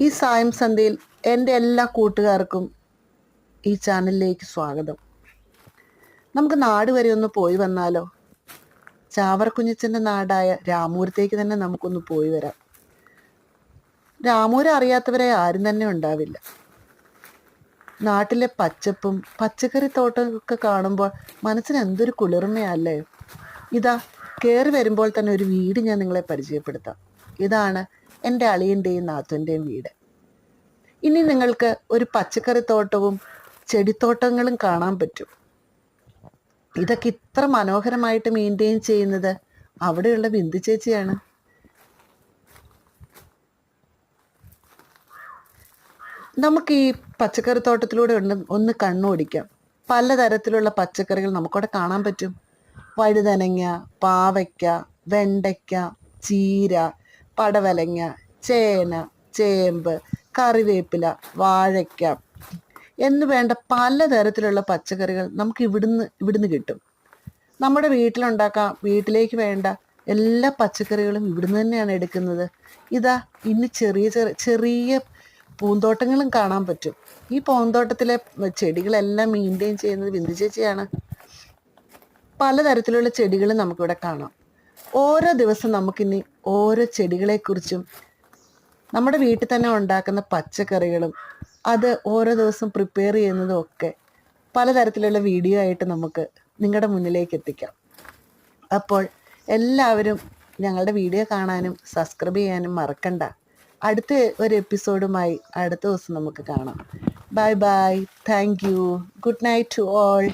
ഈ സായം സന്ധ്യയിൽ എൻ്റെ എല്ലാ കൂട്ടുകാർക്കും ഈ ചാനലിലേക്ക് സ്വാഗതം. നമുക്ക് നാട് വരെ ഒന്ന് പോയി വന്നാലോ? ചാവറക്കുഞ്ഞച്ചൻ്റെ നാടായ രാമൂരത്തേക്ക് തന്നെ നമുക്കൊന്ന് പോയി വരാം. രാമൂര് അറിയാത്തവരെ ആരും തന്നെ ഉണ്ടാവില്ല. നാട്ടിലെ പച്ചപ്പും പച്ചക്കറി തോട്ടമൊക്കെ കാണുമ്പോൾ മനസ്സിന് എന്തൊരു കുളിർമയല്ലേ. ഇതാ കയറി വരുമ്പോൾ തന്നെ ഒരു വീട് ഞാൻ നിങ്ങളെ പരിചയപ്പെടുത്താം. ഇതാണ് എൻ്റെ അളിയൻ്റെയും നാത്തുൻ്റെയും വീട്. ഇനി നിങ്ങൾക്ക് ഒരു പച്ചക്കറി തോട്ടവും ചെടിത്തോട്ടങ്ങളും കാണാൻ പറ്റും. ഇതൊക്കെ ഇത്ര മനോഹരമായിട്ട് മെയിൻറ്റെയിൻ ചെയ്യുന്നത് അവിടെയുള്ള ബിന്ദു ചേച്ചിയാണ്. നമുക്ക് ഈ പച്ചക്കറി തോട്ടത്തിലൂടെ ഒന്ന് കണ്ണോടിക്കാം. പലതരത്തിലുള്ള പച്ചക്കറികൾ നമുക്കവിടെ കാണാൻ പറ്റും. വഴുതനങ്ങ, പാവയ്ക്ക, വെണ്ടയ്ക്ക, ചീര, പടവലങ്ങ, ചേന, ചേമ്പ്, കറിവേപ്പില, വാഴയ്ക്ക എന്ന് വേണ്ട പലതരത്തിലുള്ള പച്ചക്കറികൾ നമുക്ക് ഇവിടുന്ന് കിട്ടും. നമ്മുടെ വീട്ടിലുണ്ടാക്കാം. വീട്ടിലേക്ക് വേണ്ട എല്ലാ പച്ചക്കറികളും ഇവിടുന്ന് തന്നെയാണ് എടുക്കുന്നത്. ഇതാ ഇനി ചെറിയ ചെറിയ പൂന്തോട്ടങ്ങളും കാണാൻ പറ്റും. ഈ പൂന്തോട്ടത്തിലെ ചെടികളെല്ലാം മെയിൻറ്റെയിൻ ചെയ്യുന്നത് ബിന്ദു ചേച്ചിയാണ്. പലതരത്തിലുള്ള ചെടികൾ നമുക്കിവിടെ കാണാം. ഓരോ ദിവസം നമുക്കിനി ഓരോ ചെടികളെക്കുറിച്ചും നമ്മുടെ വീട്ടിൽ തന്നെ ഉണ്ടാക്കുന്ന പച്ചക്കറികളും അത് ഓരോ ദിവസം പ്രിപ്പയർ ചെയ്യുന്നതും ഒക്കെ പലതരത്തിലുള്ള വീഡിയോ ആയിട്ട് നമുക്ക് നിങ്ങളുടെ മുന്നിലേക്ക് എത്തിക്കാം. അപ്പോൾ എല്ലാവരും ഞങ്ങളുടെ വീഡിയോ കാണാനും സബ്സ്ക്രൈബ് ചെയ്യാനും മറക്കണ്ട. അടുത്ത ഒരു എപ്പിസോഡുമായി അടുത്ത ദിവസം നമുക്ക് കാണാം. Bye bye. Thank you. Good night to all.